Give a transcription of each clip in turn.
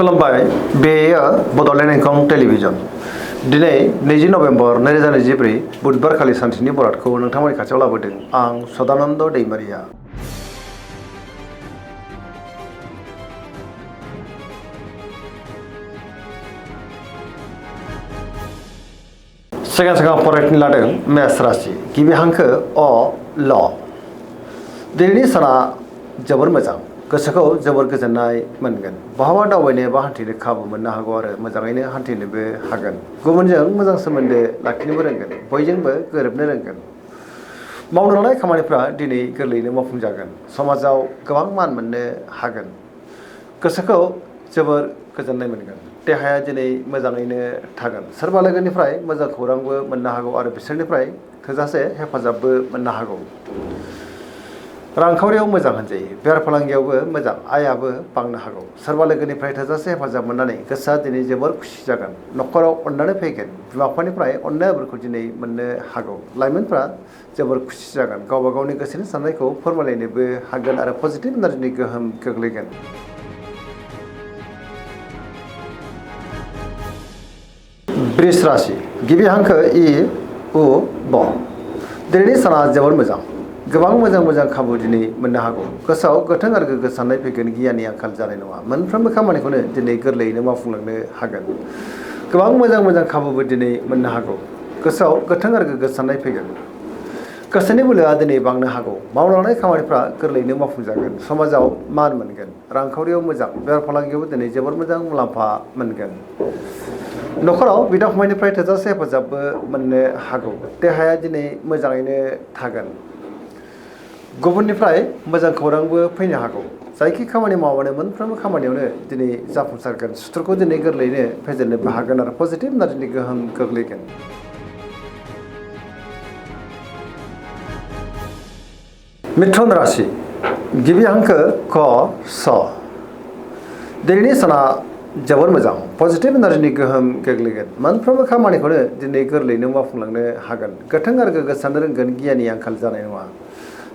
खुलुमबाय बेयो बड'लेण्ड इंखं टेलिभिजन दिनै 20 नभेम्बर 2024 बुधबार खालि सानसेनि बरादखौ नोंथांमोननि खाथियाव लाबोदों आं सदानन्द दैमारिया। सिगां फरायनो लादों मेष राशि गिबि हांखो अ ल। दिनैनि साना जोबोर मोजां, गोसोखौ जोबोर गोजोननाय मोनगोन। बहाबा दावबायनो एबा हान्थिनो खाबु मोननो हागौ आरो मोजाङैनो हान्थिनोबो हागोन। गुबुनजों मोजां सोमोन्दो लाखिनोबो रोंगोन, बयजोंबो गोरोबनो रोंगोन। मावनो लानाय खामानिफ्रा दिनै गोरलैयैनो मावफुंजागोन। समाजाव गोबां मान मोननो हागोन। गोसोखौ जोबोर गोजोननाय मोनगोन। देहाया दिनै मोजाङैनो थागोन। सोरबा लोगोनिफ्राय मोजां खौरांबो मोननो हागौ आरो बिसोरनिफ्राय थोजासे हेफाजाबबो मोननो हागौ। रांखावरियाव मोजां होनजायो। बेफार फालांगियावबो मोजां, आयाबो बांनो हागौ। सोरबा लोगोनिफ्राय थोजासे हेफाजाब मोननानै गोसोआ दिनै जोबोर खुसि जागोन। न'खराव अननानै फैगोन। बिमा बिफानिफ्राय अननाय बोरखौ दिनै मोननो हागौ। लाइमोनफ्रा जोबोर खुसि जागोन। गावबा गावनि गोसोनि साननायखौ फोरमायलायनोबो हागोन आरो पजिटिभ एनार्जिनि गोहोम गोग्लैगोन। वृष राशि गिबि हांखो इ उ ब। दिनैनि साना जोबोर मोजां। गोबां मोजां खाबु दिनै मोननो हागौ। गोसोआव गोथों आरो गोग्गो साननाय फैगोन। गियाननि आंखाल जानाय नङा। मोनफ्रोमबो खामानिखौनो दिनै गोरलैयैनो मावफुंलांनो हागोन। गोबां मोजां खाबुबो दिनै मोननो हागौ। गोसोआव गोथों आरो गोग्गो साननाय फैगोन। गोसोनि बोलोआ दिनै बांनो हागौ। मावनो लानाय खामानिफ्रा गोरलैयैनो मावफुंजागोन। समाजाव मान मोनगोन। रांखावरियाव मोजां, बेफार फालांगियावबो दिनै जोबोर मोजां मुलाम्फा मोनगोन। न'खराव बिदा फंबायनिफ्राय थोजासे हेफाजाबबो मोननो हागौ। देहाया दिनै मोजाङैनो थागोन। गुबुननिफ्राय मोजां खौरांबो फैनो हागौ। जायखि खामानि मावानो मोनफ्रोमबो खामानियावनो दिनै जाफुंसारगोन। सुथुरखौ दिनै गोरलैयैनो फेजेननोबो हागोन आरो पजिटिभ एनार्जिनि गोहोम गोग्लैगोन। मिथुन राशि गिबि हांखो क स। दिनैनि साना जोबोर मोजां, पजिटिभ एनार्जिनि गोहोम गोग्लैगोन। मोनफ्रोमबो खामानिखौनो दिनै गोरलैयैनो मावफुंलांनो हागोन। गोथों आरो गोग्गो साननो रोंगोन। गियाननि आंखाल जानाय नङा।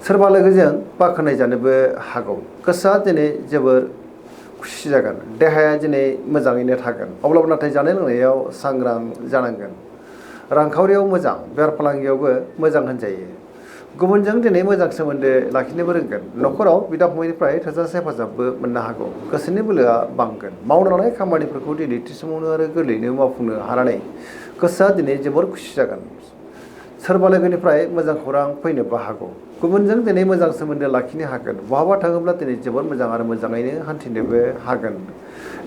सोरबा लोगोजों बाख्नाय जानोबो हागौ। गोसोआ दिनै जोबोर खुसि जागोन। देहाया दिनै मोजाङैनो थागोन। अब्लाबो नाथाय जानाय लोंनायाव सांग्रां जानांगोन। रांखावरियाव मोजां, बेफार फालांगियावबो मोजां होनजायो। गुबुनजों दिनै मोजां सोमोन्दो लाखिनोबो रोंगोन। न'खराव बिदा फंबायनिफ्राय थोजासे हेफाजाबबो मोननो हागौ। गोसोनि बोलोआ बांगोन। मावनो लानाय खामानिफोरखौ दिनै थि समावनो आरो गोरलैयैनो मावफुंनो हानानै गोसोआ दिनै जोबोर खुसि जागोन। सोरबा लोगोनिफ्राय मोजां खौरां फैनोबो हागौ। गुबुनजों दिनै मोजां सोमोन्दो लाखिनो हागोन। बहाबा थाङोब्ला दिनै जोबोर मोजां आरो मोजाङैनो हान्थिनोबो हागोन।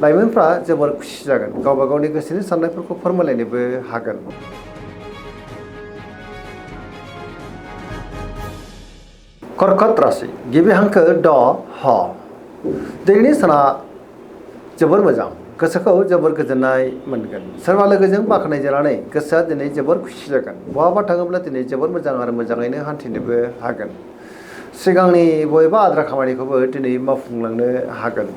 लाइमोनफ्रा जोबोर खुसि जागोन। गावबा गावनि गोसोनि साननायफोरखौ फोरमायलायनोबो हागोन। कर्कट राशि गिबि हांखो ड ह। दिनैनि साना जोबोर मोजां। गोसोखौ जोबोर गोजोननाय मोनगोन। सोरबा लोगोजों बाख्नाय जानानै गोसोआ दिनै जोबोर खुसि जागोन। बहाबा थाङोब्ला दिनै जोबोर मोजां आरो मोजाङैनो हान्थिनोबो हागोन। सिगांनि बबेबा आद्रा खामानिखौबो दिनै मावफुंलांनो हागोन।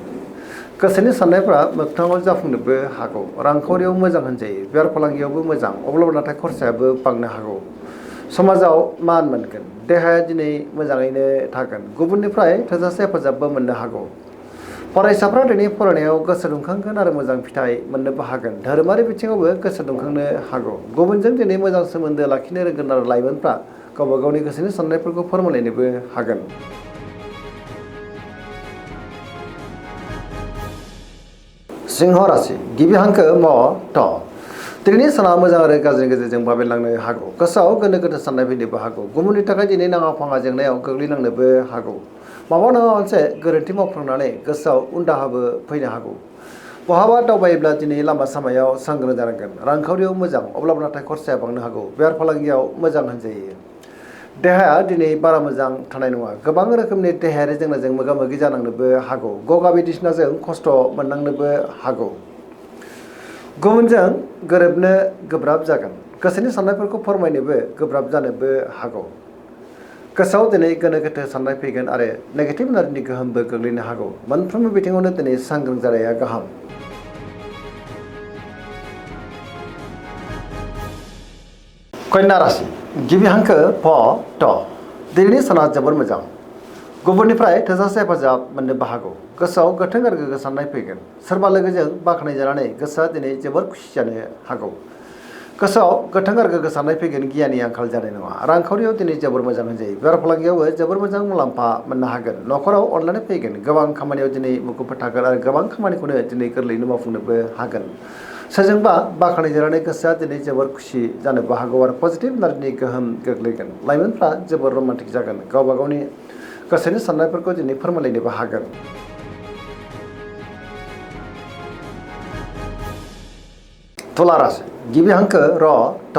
गोसोनि साननायफ्रा मोगथाङाव जाफुंनोबो हागौ। रांखावरियाव मोजां होनजायो। बेफार फालांगियावबो मोजां, अब्लाबो नाथाय खरसायाबो बांनो हागौ। समाजाव मान मोनगोन। देहाया दिनै मोजाङैनो थागोन। गुबुननिफ्राय थोजासे हेफाजाबबो मोननो हागौ। फरायसाफ्रा दिनै फरायनायाव गोसो दुंखांगोन आरो मोजां फिथाइ मोननोबो हागोन। धोरोमारि बिथिङावबो गोसो दुंखांनो हागौ। गुबुनजों दिनै मोजां सोमोन्दो लाखिनो रोंगोन आरो लाइमोनफ्रा गावबा गावनि गोसोनि साननायफोरखौ फोरमायलायनोबो हागोन। सिंह राशि गिबि हांखो म थ। दिनैनि साना मोजां आरो गाज्रिनि गेजेरजों बाबेनलांनो हागौ। गोसोआव गोनो गोथो साननाय फैनोबो हागौ। गुबुननि थाखाय दिनै नाङा फाङा जेंनायाव गोग्लैनांनोबो हागौ। माबा नङा मोनसे गोरोन्थि मावफ्लांनानै गोसोआव उनदाहाबो फैनो हागौ। बहाबा दावबायोब्ला दिनै लामा सामायाव सांग्रां जानांगोन। रांखावरियाव मोजां, अब्लाबो नाथाय खरसाया बांनो हागौ। बेफार फालांगियाव मोजां होनजायो। देहाया दिनै बारा मोजां थानाय नङा। गोबां रोखोमनि देहायारि जेंनाजों मोगा मोगि जानांनोबो हागौ। गगा बायदिसिनाजों खस्थ' मोननांनोबो हागौ। गुबुनजों गोरोबनो गोब्राब जागोन। गोसोनि साननायफोरखौ फोरमायनोबो गोब्राब जानोबो हागौ। गोसोआव दिनै गोनो गोथो साननाय फैगोन आरो नेगेटिभ एनार्जिनि गोहोमबो गोग्लैनो हागौ। मोनफ्रोमबो बिथिङावनो दिनै सांग्रां जानाया गाहाम। कन्या राशि गिबि हांखो फ थ। दिनैनि साना जोबोर मोजां। गुबुननिफ्राय थोजासे हेफाजाब मोननोबो हागौ गोसोआव गोथों आरो गोग्गो साननाय फैगोन सोरबा लोगोजों बाख्नायजानानै गोसोआ दिनै जोबोर खुसि जानो हागौ गोसोआव गोथों आरो गोग्गो साननाय फैगोन गियाननि आंखाल जानाय नङा रांखावरियाव दिनै जोबोर मोजां होनजायो बेफार फालांगियावबो जोबोर मोजां मुलाम्फा मोननो हागोन न'खराव अनलायनाय फैगोन गोबां खामानियाव दिनै मुखुब थागोन आरो गोबां खामानिखौनो दिनै गोरलैयैनो मावफुंनोबो हागोन सोरजोंबा बाख्नायजानानै गोसोआ दिनै जोबोर खुसि जानोबो हागौ आरो पजिटिभ एनार्जिनि गोहोम गोग्लैगोन लाइमोनफ्रा जोबोर रमान्टिक जागोन गावबा गावनि गोसोनि साननायफोरखौ दिनै फोरमायलायनोबो हागोन तुला राशि गिबि हांखो र ट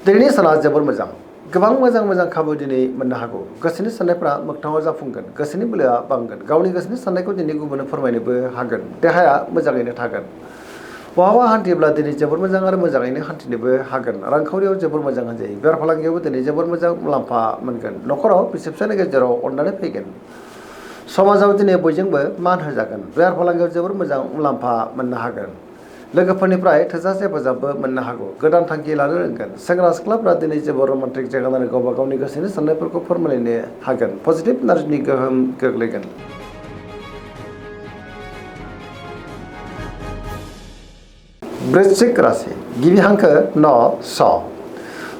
दिनैनि साना जोबोर मोजां गोबां मोजां खाबु दिनै मोननो हागौ गोसोनि साननायफ्रा मोगथाङाव जाफुंगोन गोसोनि बोलोआ बांगोन गावनि गोसोनि साननायखौ दिनै गुबुननो फोरमायनोबो हागोन देहाया मोजाङैनो थागोन बहाबा हान्थियोब्ला दिनै जोबोर मोजां आरो मोजाङैनो हान्थिनोबो हागोन रांखावरियाव जोबोर मोजां होनजायो बेफार फालांगियावबो दिनै जोबोर मोजां मुलाम्फा मोनगोन न'खराव बिसि फिसायनि गेजेराव अननानै फैगोन समाजाव दिनै बयजोंबो मान होजागोन बेफार फालांगियाव जोबोर मोजां मुलाम्फा मोननो हागोन लोगोफोरनिफ्राय थोजासे हेफाजाबबो मोननो हागौ गोदान थांखि लानो रोंगोन सेंग्रा सिख्लाफ्रा दिनै जोबोर रमान्टिक जागोन आरो गावबा गावनि गोसोनि साननायफोरखौ फोरमायलायनो हागोन पजिटिभ एनार्जिनि गोहोम गोग्लैगोन वृश्चिक राशि गिबि हांखो न स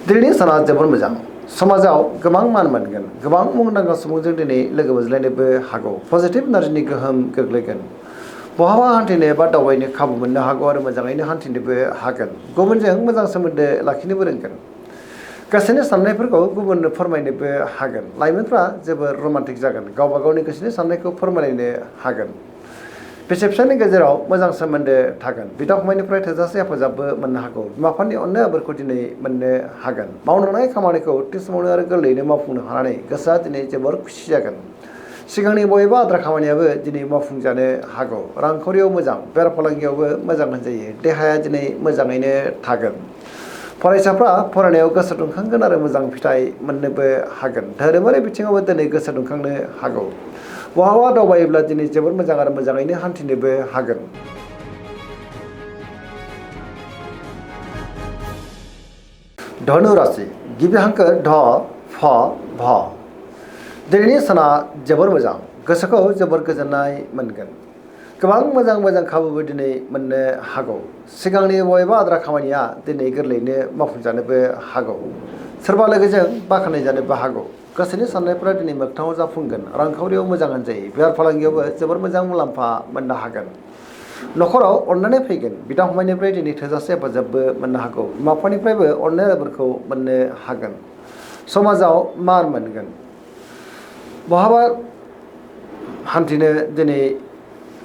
दिनैनि साना जोबोर मोजां समाजाव गोबां मान मोनगोन गोबां मुंदांखा सुबुंजों दिनै लोगो मोनज्लायनोबो हागौ पजिटिभ एनार्जिनि गोहोम गोग्लैगोन बहाबा हान्थिनो एबा दावबायनो खाबु मोननो हागौ आरो मोजाङैनो हान्थिनोबो हागोन गुबुनजों मोजां सोमोन्दो लाखिनोबो रोंगोन गोसोनि साननायफोरखौ गुबुननो फोरमायनोबो हागोन लाइमोनफ्रा जोबोर रमान्टिक जागोन गावबा गावनि गोसोनि साननायखौ फोरमायलायनो हागोन बिसि फिसायनि गेजेराव मोजां सोमोन्दो थागोन बिदा फंबायनिफ्राय थोजासे हेफाजाबबो मोननो हागौ बिमा बिफानि अननाय आबोरखौ दिनै मोननो हागोन मावनो हानाय खामानिखौ थि समावनो आरो गोरलैयैनो मावफुंनो हानानै गोसोआ दिनै जोबोर खुसि जागोन सिगांनि बबेबा आद्रा खामानियाबो दिनै मावफुंजानो हागौ रांखावरियाव मोजां बेफार फालांगियावबो मोजां होनजायो देहाया दिनै मोजाङैनो थागोन फरायसाफ्रा फरायनायाव गोसो दुंखांगोन आरो मोजां फिथाइ मोननोबो हागोन धोरोमारि बिथिङावबो दिनै गोसो दुंखांनो हागौ बहाबा दावबायोब्ला दिनै जोबोर मोजां आरो मोजाङैनो हान्थिनोबो हागोन धनु राशि गिबि हांखो ढ फ भ दिनैनि साना जोबोर मोजां गोसोखौ जोबोर गोजोननाय मोनगोन गोबां मोजां खाबुबो दिनै मोननो हागौ सिगांनि बबेबा आद्रा खामानिया दिनै गोरलैयैनो मावफुंजानोबो हागौ सोरबा लोगोजों बाख्नायजानोबो हागौ गोसोनि साननायफोरा दिनै मोगथाङाव जाफुंगोन रांखावरियाव मोजां होनजायो बेफार फालांगियावबो जोबोर मोजां मुलाम्फा मोननो हागोन न'खराव अननानै फैगोन बिदा फंबायनिफ्राय दिनै थोजासे हेफाजाबबो मोननो हागौ बिमा बिफानिफ्रायबो अननाय आबोरखौ मोननो हागोन समाजाव मान मोनगोन बहाबा हान्थिनो दिनै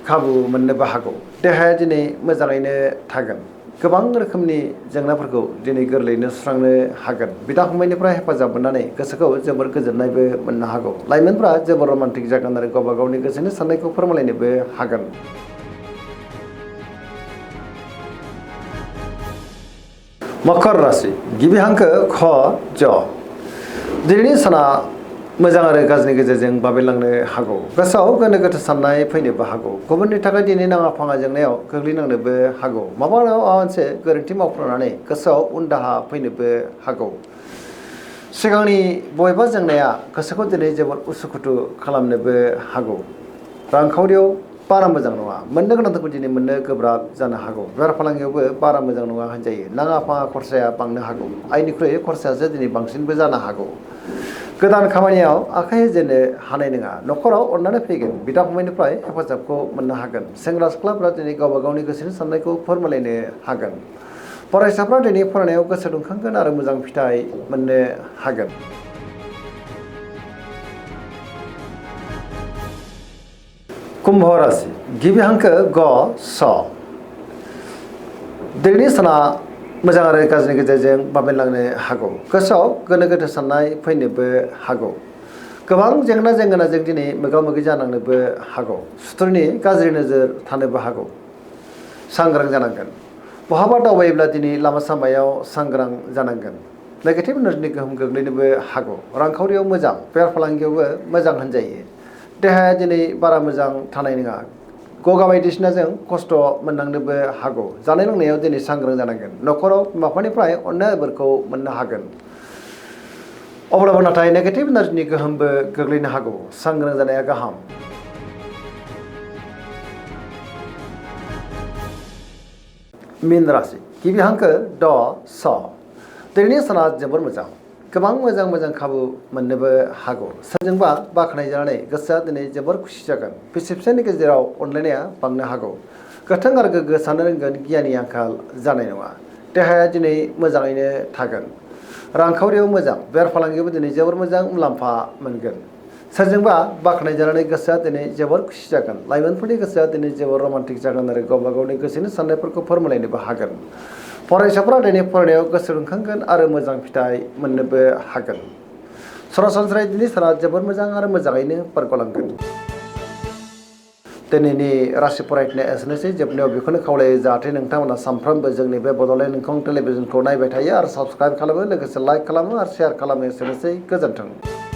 खाबु मोननोबो हागौ देहाया दिनै मोजाङैनो थागोन गोबां रोखोमनि जेंनाफोरखौ दिनै गोरलैयैनो सुस्रांनो हागोन बिदा फंबायनिफ्राय हेफाजाब मोननानै गोसोखौ जोबोर गोजोननायबो मोननो हागौ लाइमोनफ्रा जोबोर रमान्टिक जागोन आरो गावबा गावनि गोसोनि साननायखौ फोरमायलायनोबो हागोन मकर राशि गिबि हांखो ख ज दिनैनि साना मोजां आरो गाज्रिनि गेजेरजों बाबेनलांनो हागौ गोसोआव गोनो गोथो साननाय फैनोबो हागौ गुबुननि थाखाय दिनै नाङा फाङा जेंनायाव गोग्लैनांनोबो हागौ माबा मोनसे गोरोन्थि मावफ्लांनानै गोसोआव उन दाहा फैनोबो हागौ सिगांनि बबेबा जेंनाया गोसोखौ दिनै जोबोर उसुखुथु खालामनोबो हागौ रांखावरियाव बारा मोजां नङा मोननो गोनांफोरखौ दिनै मोननो गोब्राब जानो हागौ बेफार फालांगियावबो बारा मोजां नङा होनजायो नाङा फाङा खरसाया बांनो हागौ आयनिख्रुइ खरसायासो दिनै बांसिनबो जानो हागौ गोदान खामानियाव आखाइ होजेननो हानाय नङा न'खराव अननानै फैगोन बिदा फंबायनिफ्राय हेफाजाबखौ मोननो हागोन सेंग्रा सिख्लाफ्रा दिनै गावबा गावनि गोसोनि साननायखौ फोरमायलायनो हागोन फरायसाफ्रा दिनै फरायनायाव गोसो दुंखांगोन आरो मोजां फिथाइ मोननो हागोन कुम्भ राशि गिबि हांखो ग स दिनैनि साना मोजां आरो गाज्रिनि गेजेरजों बाबेनलांनो हागौ गोसोआव गोनो गोथो साननाय फैनोबो हागौ गोबां जेंना जेंगोनाजों दिनै मोगा मोगि जानांनोबो हागौ सुथुरनि गाज्रि नोजोर थानोबो हागौ सांग्रां जानांगोन बहाबा दावबायोब्ला दिनै लामा सामायाव सांग्रां जानांगोन नेगेटिभ एनार्जिनि गोहोम गोग्लैनोबो हागौ रांखावरियाव मोजां बेफार फालांगियावबो मोजां होनजायो देहाया दिनै बारा मोजां थानाय नङा गगा बायदिसिनाजों खस्थ' मोननांनोबो हागौ जानाय लोंनायाव दिनै सांग्रां जानांगोन न'खराव बिमा बिफानिफ्राय अननाय आबोरखौ मोननो हागोन अब्लाबो नाथाय नेगेटिभ एनार्जिनि गोहोमबो गोग्लैनो हागौ सांग्रां जानाया गाहाम। मीन राशि गिबि हांखो ड स दिनैनि साना जोबोर मोजां गोबां मोजां खाबु मोननोबो हागौ सोरजोंबा बाख्नाय जानानै गोसोआ दिनै जोबोर खुसि जागोन बिसि फिसायनि गेजेराव अनलायनाया बांनो हागौ गोथों आरो गोग्गो साननो रोंगोन गियाननि आंखाल जानाय नङा देहाया दिनै मोजाङैनो थागोन रांखावरियाव मोजां बेफार फालांगियावबो दिनै जोबोर मोजां मुलाम्फा मोनगोन सोरजोंबा बाख्नाय जानानै गोसोआ दिनै जोबोर खुसि जागोन लाइमोनफोरनि गोसोआ दिनै जोबोर रमान्टिक जागोन आरो गावबा गावनि गोसोनि साननायफोरखौ फोरमायलायनोबो हागोन फरायसाफोरा दिनै फरायनायाव गोसो दुंखांगोन आरो मोजां फिथाइ मोननोबो हागोन सरासनस्रायै दिनै साना जोबोर मोजां आरो मोजाङैनो बारग'लांगोन। दिनैनि राशि फरायनाया एसेनोसै जोबनायाव बेखौनो खावलायो जाहाथे नोंथांमोना सानफ्रोमबो जोंनि बे बड'लेण्ड इंखं टेलिभिजनखौ नायबाय थायो आरो साबस्क्राइब खालामो लोगोसे लाइक खालामो आरो शेयार खालामो एसेनोसै गोजोन्थों।